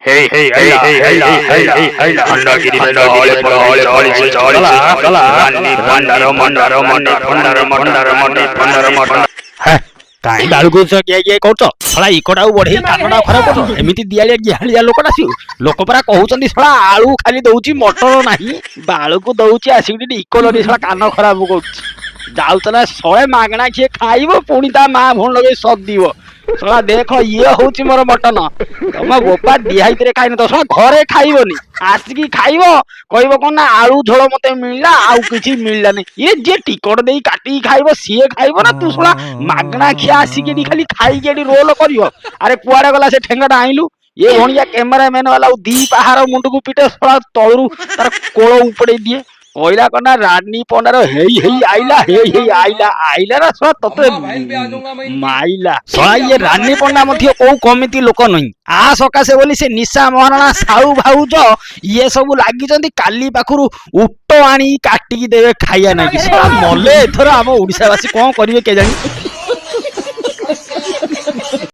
Hey, hey, hey, hey, hey, hey, hey, hey, Andagiri Hole, Rani, Pandaro, Mandaro, Monday, Pandaro, Mandaro, Monday, Pandaro, Mandaro. କାହିଁ ବାଳୁକୁ କିଏ କରୁଛ ଶଳା ଇକଟାକୁ ବଢେଇ କାନଟା ଖରାପ କରୁଛ ଏମିତି ଦିଆଳିଆ ଗିହାଳିଆ ଲୋକଟା ଆସିବ ଲୋକ ପରା କହୁଛନ୍ତି ଶଳା ଆଳୁ ଖାଲି ଦଉଛି ମଟର ନାହିଁ ବାଳୁକୁ ଦଉଛି ଆସିକି ଟିକେ ଇକୋ ଲଗେଇ ଶଳା କାନ ଖରାପ କରୁଛି ଯାଉଛ ନା ଶହେ ମାଗଣା କିଏ ଖାଇବ ପୁଣି ତା ମା ଭଉଣୀ ଲଗେଇ ସଦିବ ଶଳା ଦେଖ ଇଏ ହଉଛି ମୋର ମଟନ ତମ ବୋପା ଦିହାଇତରେ ଖାଇନି ତ ଶଳା ଘରେ ଖାଇବନି ଆସିକି ଖାଇବ କହିବ କଣ ନା ଆଳୁ ଝୋଳ ମତେ ମିଳିଲା ଆଉ କିଛି ମିଳିଲାନି ଇଏ ଯିଏ ଟିକଟ ଦେଇ କାଟିକି ଖାଇବ ସିଏ ଖାଇବ ନା ତୁ ଶଳା ମାଗଣା ଖିଆ ଆସିକି ଏଠି ଖାଲି ଖାଇକି ଏଠି ରୋଲ କରିବ ଆରେ କୁଆଡେ ଗଲା ସେ ଠେଙ୍ଗାଟା ଆଇଲୁ ଏ ଭଣିଆ କ୍ୟାମେରାମ୍ୟାନ ବାଲା ଦି ପାହାର ମୁଣ୍ଡକୁ ପିଟେ ଶଳା ତଳରୁ ତାର କୋଳ ଉପଡେଇ ଦିଏ କହିଲା କନା ରାନୀ ପଣ୍ଡାର ହେଇ ହେଇ ଆଇଲା ହେଇ ହେଇ ଆଇଲା ଆଇଲା ନା ଶଳା ତତେ ମାଇଲା ଶଳା ଇଏ ରାନୀ ପଣ୍ଡା ମଧ୍ୟ କୋଉ କମିଟି ଲୋକ ନୁହେଁ ଆ ସକାଶେ ବୋଲି ସେ ନିଶା ମହାରଣା ସାହୁ ଭାଉଜ ଇଏ ସବୁ ଲାଗିଛନ୍ତି କାଲି ପାଖରୁ ଉଟ ଆଣି କାଟିକି ଦେବେ ଖାଇବା ନାଗି ଶଳା ମଲେ ଏଥର ଆମ ଓଡିଶାବାସୀ କଣ କରିବେ କେଜାଣି।